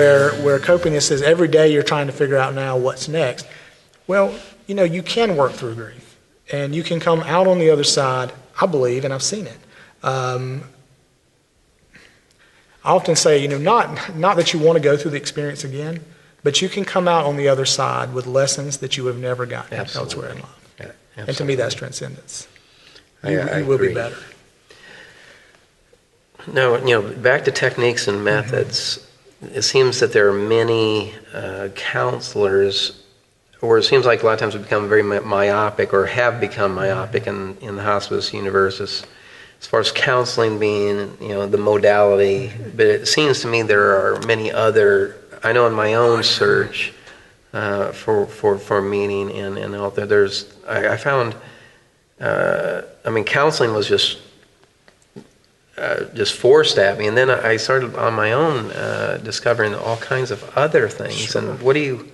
where coping is every day you're trying to figure out now what's next. Well, you can work through grief, and you can come out on the other side, I believe, and I've seen it. I often say, not that you want to go through the experience again, but you can come out on the other side with lessons that you have never gotten elsewhere in life. Yeah, and to me, that's transcendence. I You will agree. be better. No, back to techniques and methods. It seems that there are many counselors, or it seems like a lot of times we become very myopic or have become myopic in the hospice universe as far as counseling being, the modality. But it seems to me there are many other, I know in my own search for meaning and out there, I found, counseling was just forced at me, and then I started on my own discovering all kinds of other things. Sure. And what do you?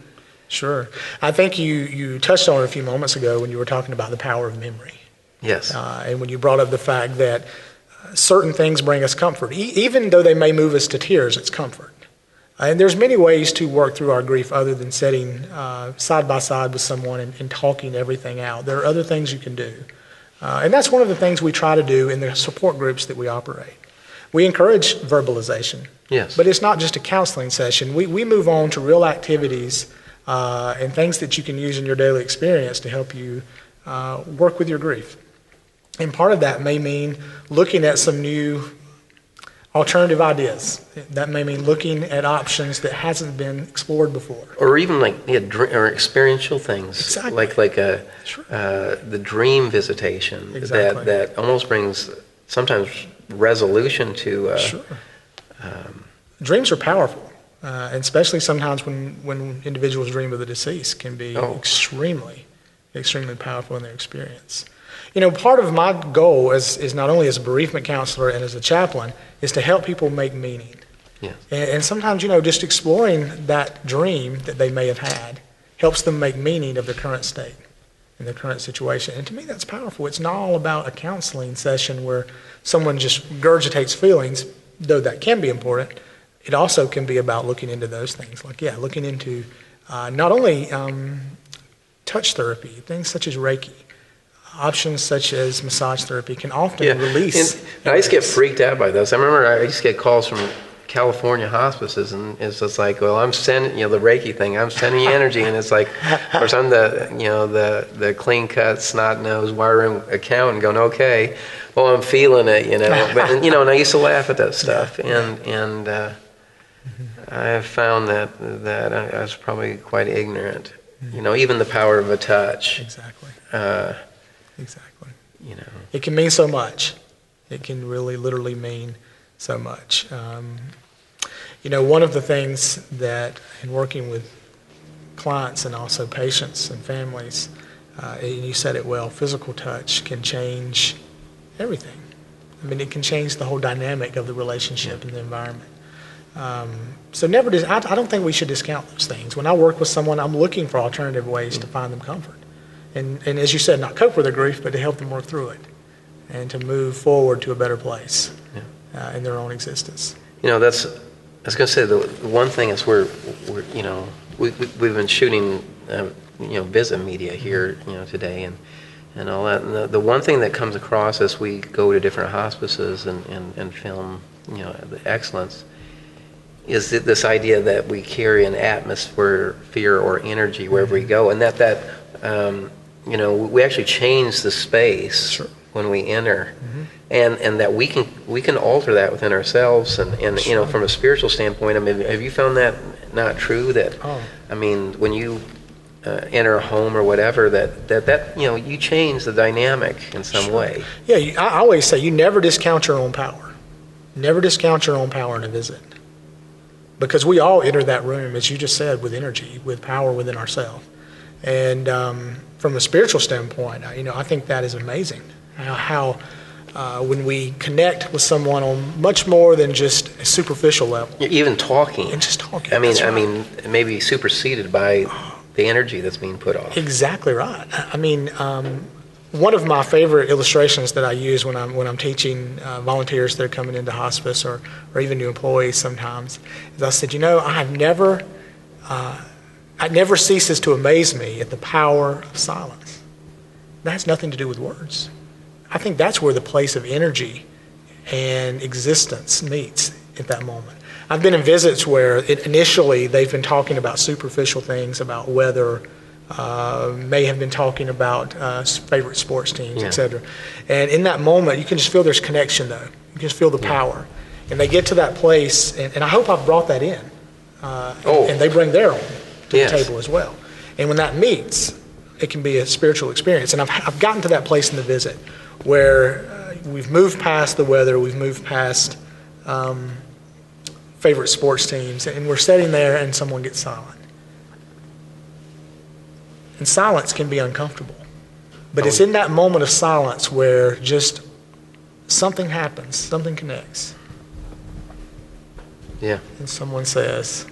Sure. I think you touched on it a few moments ago when you were talking about the power of memory. Yes. And when you brought up the fact that certain things bring us comfort, even though they may move us to tears, it's comfort. And there's many ways to work through our grief other than sitting side by side with someone and talking everything out. There are other things you can do. And that's one of the things we try to do in the support groups that we operate. We encourage verbalization. Yes. But it's not just a counseling session. We move on to real activities and things that you can use in your daily experience to help you work with your grief. And part of that may mean looking at some new alternative ideas. That may mean looking at options that hasn't been explored before. Or even or experiential things. Exactly. Like Sure. the dream visitation. Exactly. That almost brings sometimes resolution to. Sure. Dreams are powerful, and especially sometimes when individuals dream of the deceased can be extremely, extremely powerful in their experience. Part of my goal is not only as a bereavement counselor and as a chaplain is to help people make meaning. Yes. And sometimes, just exploring that dream that they may have had helps them make meaning of their current state and their current situation. And to me, that's powerful. It's not all about a counseling session where someone just regurgitates feelings, though that can be important. It also can be about looking into those things, looking into not only touch therapy, things such as Reiki. Options such as massage therapy can often release. And I used to get freaked out by those. I remember I used to get calls from California hospices, and it's just like, well, I'm sending, the Reiki thing, I'm sending you energy, and it's like, of course, I'm the clean cut, snot nosed wire room accountant going, okay, well, I'm feeling it, but and I used to laugh at that stuff, and I have found that I was probably quite ignorant, even the power of a touch. Exactly. Exactly. It can mean so much. It can really literally mean so much. One of the things that in working with clients and also patients and families, and you said it well, physical touch can change everything. It can change the whole dynamic of the relationship and the environment. So I don't think we should discount those things. When I work with someone, I'm looking for alternative ways to find them comfort. And as you said, not cope with their grief, but to help them work through it and to move forward to a better place in their own existence. I was going to say the one thing is we've been shooting visit media here today and all that. And the one thing that comes across as we go to different hospices and film the excellence is this idea that we carry an atmosphere, fear, or energy wherever we go, and that we actually change the space when we enter, and that we can alter that within ourselves, and from a spiritual standpoint, have you found that not true? That when you enter a home or whatever, that you change the dynamic in some way. Yeah, I always say you never discount your own power. Never discount your own power in a visit, because we all enter that room, as you just said, with energy, with power within ourselves. And from a spiritual standpoint, I think that is amazing. How when we connect with someone on much more than just a superficial level, even talking, and just talking. It may be superseded by the energy that's being put off. Exactly right. One of my favorite illustrations that I use when I'm teaching volunteers that are coming into hospice or even new employees sometimes is I said, it never ceases to amaze me at the power of silence. That has nothing to do with words. I think that's where the place of energy and existence meets at that moment. I've been in visits where initially they've been talking about superficial things, about weather, may have been talking about favorite sports teams, etc. And in that moment, you can just feel there's connection, though. You can just feel the power. And they get to that place, and I hope I've brought that in. And they bring their own to the table as well. And when that meets, it can be a spiritual experience. And I've gotten to that place in the visit where we've moved past the weather, we've moved past favorite sports teams, and we're sitting there and someone gets silent. And silence can be uncomfortable. But it's in that moment of silence where just something happens, something connects. Yeah. And someone says,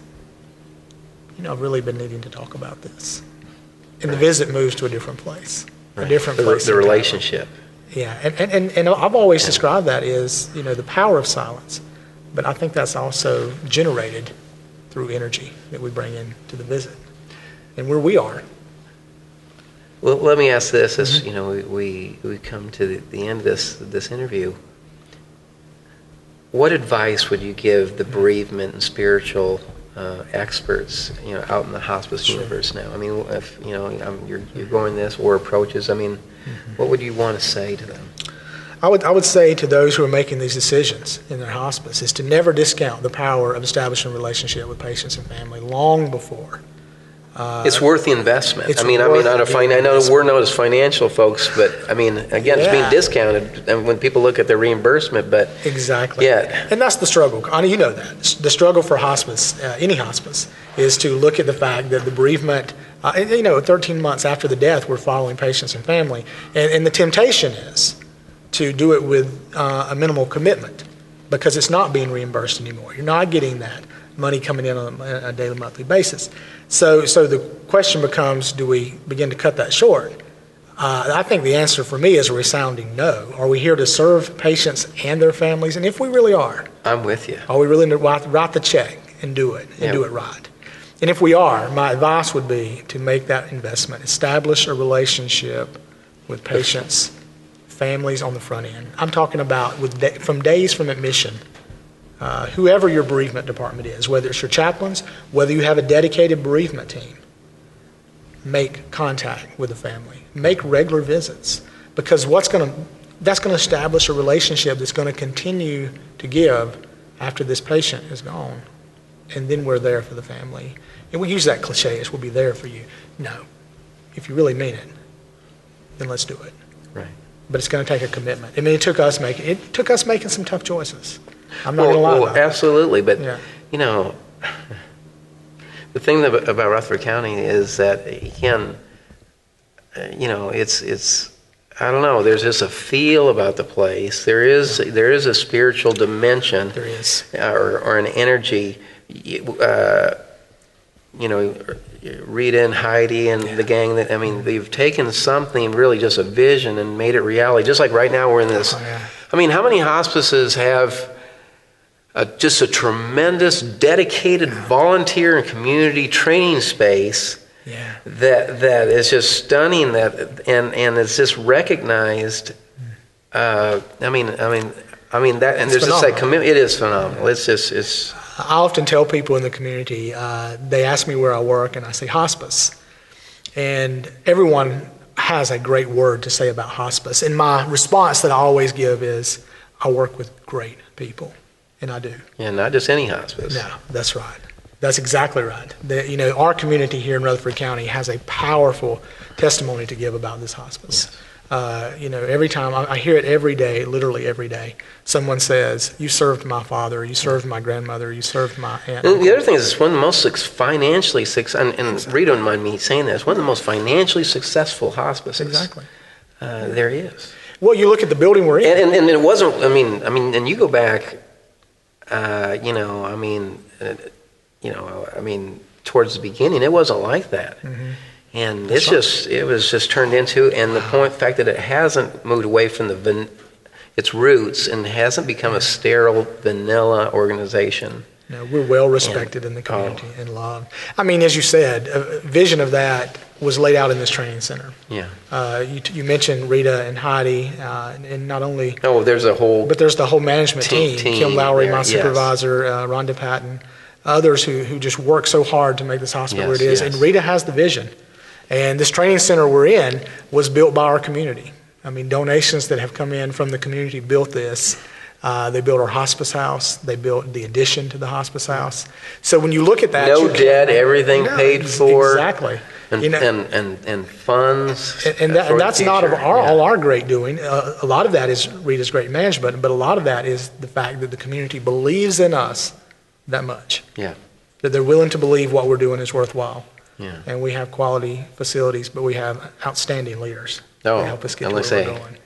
I've really been needing to talk about this. And the visit moves to a different place, a different place. The relationship. Yeah, and I've always described that as, the power of silence. But I think that's also generated through energy that we bring into the visit. And where we are. Well, let me ask this: as we come to the end of this interview, what advice would you give the bereavement and spiritual experts, out in the hospice universe now? I mean, if you're going this or approaches, what would you want to say to them? I would say to those who are making these decisions in their hospice is to never discount the power of establishing a relationship with patients and family long before. It's worth the investment. I know we're known as financial folks, but again, it's being discounted when people look at their reimbursement. But exactly, and that's the struggle. Connie, you know that the struggle for hospice, any hospice, is to look at the fact that the bereavement. 13 months after the death, we're following patients and family, and the temptation is to do it with a minimal commitment because it's not being reimbursed anymore. You're not getting that money coming in on a daily, monthly basis. So the question becomes, do we begin to cut that short? I think the answer for me is a resounding no. Are we here to serve patients and their families? And if we really are, I'm with you. Are we really to write the check and do it, and do it right? And if we are, my advice would be to make that investment, establish a relationship with patients, families on the front end. I'm talking about from days from admission. Whoever your bereavement department is, whether it's your chaplains, whether you have a dedicated bereavement team, make contact with the family. Make regular visits, because that's going to establish a relationship that's going to continue to give after this patient is gone. And then we're there for the family. And we use that cliche as we'll be there for you. No. If you really mean it, then let's do it. Right. But it's going to take a commitment. It took us making some tough choices. I'm not going to lie about absolutely. But, the thing about Rutherford County is that, again, it's I don't know, there's just a feel about the place. There is a spiritual dimension. There is. Or an energy. Rita and Heidi and the gang, they've taken something, really just a vision, and made it reality. Just like right now we're in this. How many hospices have just a tremendous, dedicated volunteer and community training space that is just stunning, and it's just recognized. That, and there's just like commitment. It is phenomenal. It's. I often tell people in the community, they ask me where I work, and I say hospice. And everyone has a great word to say about hospice. And my response that I always give is, I work with great people. And I do. Yeah, not just any hospice. No, that's right. That's exactly right. Our community here in Rutherford County has a powerful testimony to give about this hospice. Yes. Every time, I hear it every day, literally every day. Someone says, you served my father, you served my grandmother, you served my aunt. And the other thing is, it's one of the most financially successful, and Rita don't mind me saying that, it's one of the most financially successful hospices there is. Well, you look at the building we're in. And it wasn't, and you go back, towards the beginning, it wasn't like that. Mm-hmm. And it was just turned into, and the fact that it hasn't moved away from its roots and hasn't become a sterile, vanilla organization. No, we're well respected in the community and loved. I mean, as you said, a vision of that was laid out in this training center. Yeah. You mentioned Rita and Heidi, and not only. Oh, there's a whole. But there's the whole management team. Kim Lowry, my supervisor, Rhonda Patton, others who just work so hard to make this hospital where it is. And Rita has the vision. And this training center we're in was built by our community. I mean, donations that have come in from the community built this. They built our hospice house. They built the addition to the hospice house. So when you look at that, no debt, everything paid for. Exactly. And funds. And that's not all our great doing. A lot of that is Rita's great management, but a lot of that is the fact that the community believes in us that much. Yeah. That they're willing to believe what we're doing is worthwhile. Yeah. And we have quality facilities, but we have outstanding leaders that help us get to where we're going.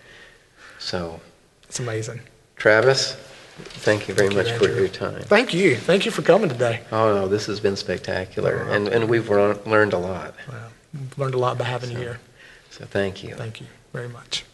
So it's amazing. Travis, thank you very much for your time. Thank you. Thank you for coming today. Oh, no, this has been spectacular, and we've learned a lot. Well, we've learned a lot by having you here. So thank you. Thank you very much.